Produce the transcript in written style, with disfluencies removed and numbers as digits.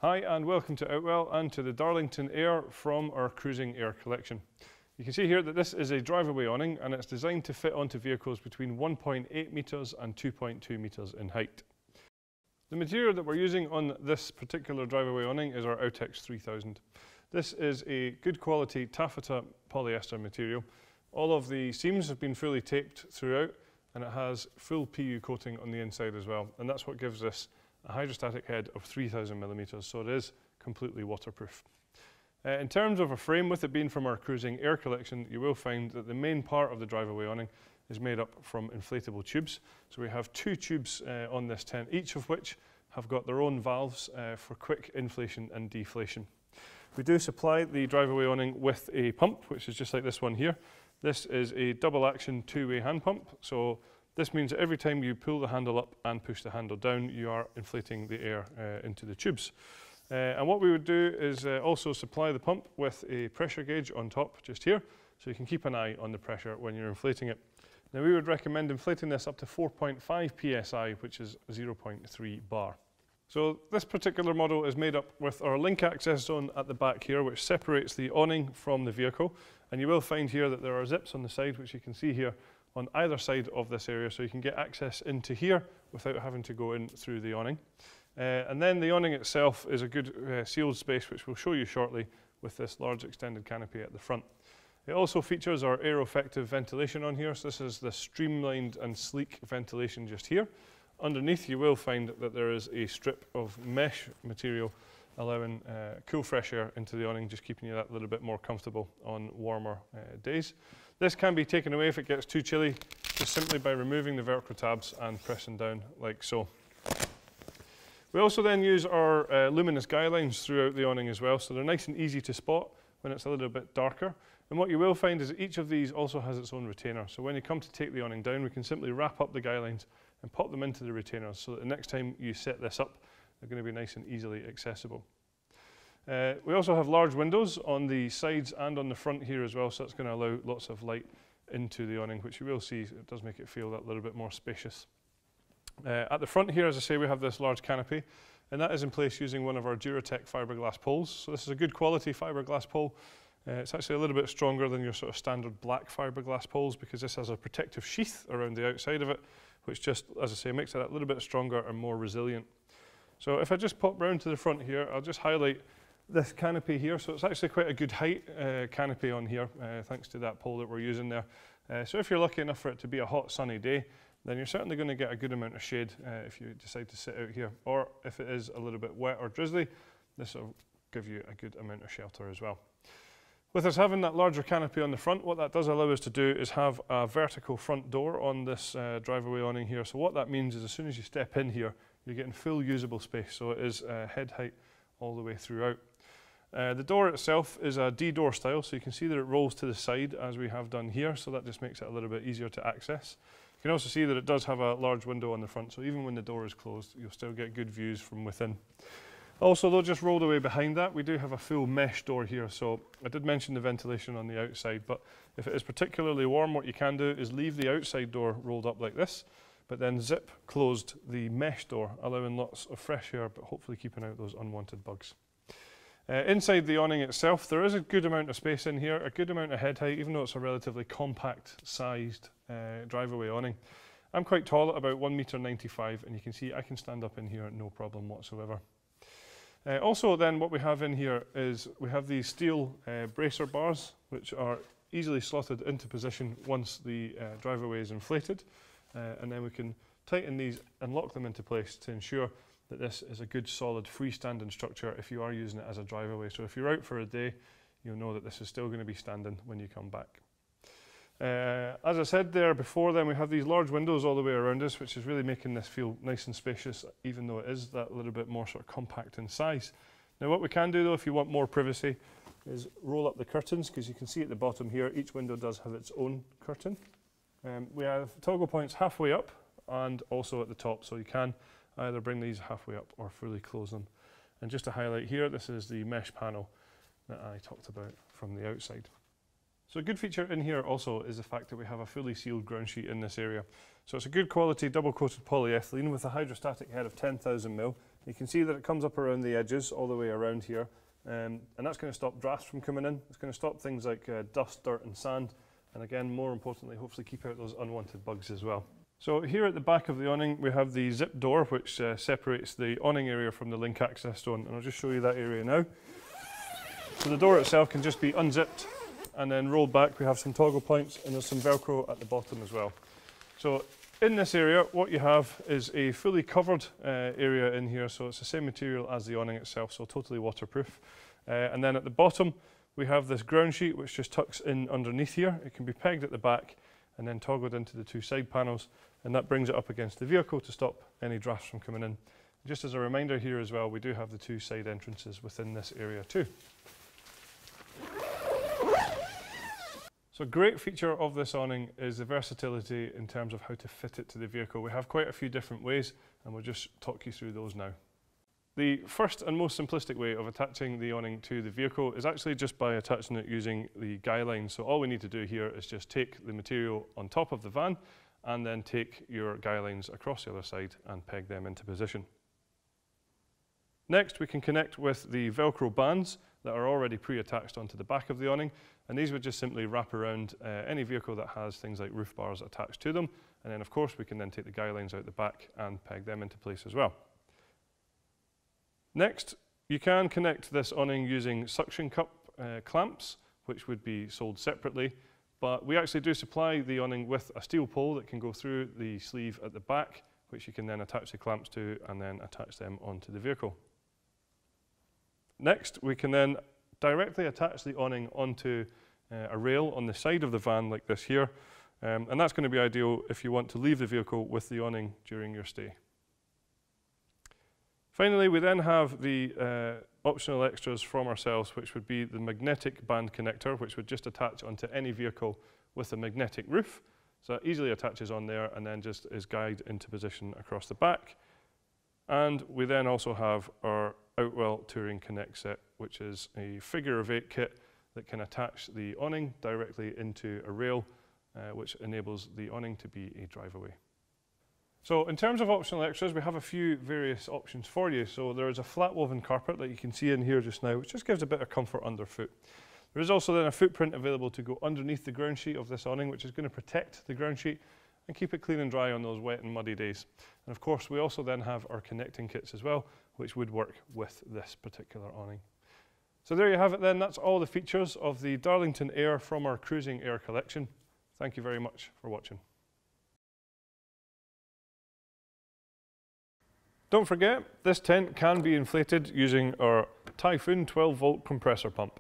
Hi and welcome to Outwell and to the Darlington Air from our cruising air collection. You can see here that this is a drive-away awning and it's designed to fit onto vehicles between 1.8 metres and 2.2 metres in height. The material that we're using on this particular drive-away awning is our Autex 3000. This is a good quality taffeta polyester material. All of the seams have been fully taped throughout and it has full PU coating on the inside as well, and that's what gives this a hydrostatic head of 3000 millimetres, so it is completely waterproof. In terms of a frame, with it being from our cruising air collection, you will find that the main part of the drive-away awning is made up from inflatable tubes. So we have two tubes on this tent, each of which have got their own valves for quick inflation and deflation. We do supply the drive-away awning with a pump, which is just like this one here. This is a double action two-way hand pump, so this means that every time you pull the handle up and push the handle down, you are inflating the air into the tubes. And what we would do is also supply the pump with a pressure gauge on top, just here, so you can keep an eye on the pressure when you're inflating it. Now we would recommend inflating this up to 4.5 psi, which is 0.3 bar. So this particular model is made up with our link access zone at the back here, which separates the awning from the vehicle. And you will find here that there are zips on the side, which you can see here, on either side of this area, so you can get access into here without having to go in through the awning. And then the awning itself is a good sealed space, which we'll show you shortly, with this large extended canopy at the front. It also features our aero-effective ventilation on here, so this is the streamlined and sleek ventilation just here. Underneath you will find that there is a strip of mesh material allowing cool fresh air into the awning, just keeping you that little bit more comfortable on warmer days. This can be taken away if it gets too chilly, just simply by removing the Velcro tabs and pressing down like so. We also then use our luminous guy lines throughout the awning as well, so they're nice and easy to spot when it's a little bit darker. And what you will find is that each of these also has its own retainer, so when you come to take the awning down, we can simply wrap up the guy lines and pop them into the retainers, so that the next time you set this up, they're going to be nice and easily accessible. We also have large windows on the sides and on the front here as well, so that's going to allow lots of light into the awning, which you will see, it does make it feel that little bit more spacious. At the front here, as I say, we have this large canopy, and that is in place using one of our Duratec fiberglass poles. So this is a good quality fiberglass pole. It's actually a little bit stronger than your sort of standard black fiberglass poles, because this has a protective sheath around the outside of it, which just, as I say, makes it a little bit stronger and more resilient. So if I just pop round to the front here, I'll just highlight this canopy here. So it's actually quite a good height canopy on here, thanks to that pole that we're using there. So if you're lucky enough for it to be a hot sunny day, then you're certainly going to get a good amount of shade if you decide to sit out here. Or if it is a little bit wet or drizzly, this will give you a good amount of shelter as well. With us having that larger canopy on the front, what that does allow us to do is have a vertical front door on this drive-away awning here. So what that means is as soon as you step in here, you're getting full usable space. So it is head height all the way throughout. The door itself is a D-door style, so you can see that it rolls to the side as we have done here, so that just makes it a little bit easier to access. You can also see that it does have a large window on the front, so even when the door is closed, you'll still get good views from within. Also, though, just rolled away behind that, we do have a full mesh door here. So I did mention the ventilation on the outside, but if it is particularly warm, what you can do is leave the outside door rolled up like this, but then zip closed the mesh door, allowing lots of fresh air, but hopefully keeping out those unwanted bugs. Inside the awning itself, there is a good amount of space in here, a good amount of head height, even though it's a relatively compact sized drive-away awning. I'm quite tall at about 1.95 meters, and you can see I can stand up in here no problem whatsoever. Also then what we have in here is we have these steel bracer bars, which are easily slotted into position once the drive-away is inflated, and then we can tighten these and lock them into place to ensure that this is a good solid freestanding structure if you are using it as a drive-away. So if you're out for a day, you'll know that this is still going to be standing when you come back. As I said there before, then we have these large windows all the way around us, which is really making this feel nice and spacious, even though it is that little bit more sort of compact in size. Now what we can do though, if you want more privacy, is roll up the curtains, because you can see at the bottom here, each window does have its own curtain. We have toggle points halfway up and also at the top, so you can either bring these halfway up or fully close them. And just to highlight here, this is the mesh panel that I talked about from the outside. So a good feature in here also is the fact that we have a fully sealed ground sheet in this area. So it's a good quality double coated polyethylene with a hydrostatic head of 10,000 mil. You can see that it comes up around the edges all the way around here, and that's going to stop drafts from coming in. It's going to stop things like dust, dirt and sand, and again, more importantly, hopefully keep out those unwanted bugs as well. So here at the back of the awning we have the zip door which separates the awning area from the link access zone, and I'll just show you that area now. So the door itself can just be unzipped and then rolled back. We have some toggle points and there's some Velcro at the bottom as well. So in this area what you have is a fully covered area in here, so it's the same material as the awning itself, so totally waterproof. And then at the bottom we have this ground sheet which just tucks in underneath here. It can be pegged at the back and then toggled into the two side panels, and that brings it up against the vehicle to stop any drafts from coming in. Just as a reminder here as well, we do have the two side entrances within this area too. So a great feature of this awning is the versatility in terms of how to fit it to the vehicle. We have quite a few different ways and we'll just talk you through those now. The first and most simplistic way of attaching the awning to the vehicle is actually just by attaching it using the guy line. So all we need to do here is just take the material on top of the van and then take your guy lines across the other side and peg them into position. Next, we can connect with the Velcro bands that are already pre-attached onto the back of the awning, and these would just simply wrap around any vehicle that has things like roof bars attached to them, and then of course we can then take the guy lines out the back and peg them into place as well. Next, you can connect this awning using suction cup clamps, which would be sold separately, but we actually do supply the awning with a steel pole that can go through the sleeve at the back, which you can then attach the clamps to and then attach them onto the vehicle. Next, we can then directly attach the awning onto a rail on the side of the van like this here, and that's going to be ideal if you want to leave the vehicle with the awning during your stay. Finally, we then have the optional extras from ourselves, which would be the magnetic band connector, which would just attach onto any vehicle with a magnetic roof. So that easily attaches on there and then just is guyed into position across the back. And we then also have our Outwell Touring Connect set, which is a figure of 8 kit that can attach the awning directly into a rail, which enables the awning to be a drive-away. So in terms of optional extras, we have a few various options for you. So there is a flat woven carpet that you can see in here just now, which just gives a bit of comfort underfoot. There is also then a footprint available to go underneath the ground sheet of this awning, which is going to protect the ground sheet and keep it clean and dry on those wet and muddy days. And of course, we also then have our connecting kits as well, which would work with this particular awning. So there you have it then. That's all the features of the Darlington Air from our Cruising Air collection. Thank you very much for watching. Don't forget, this tent can be inflated using our Typhoon 12-volt compressor pump.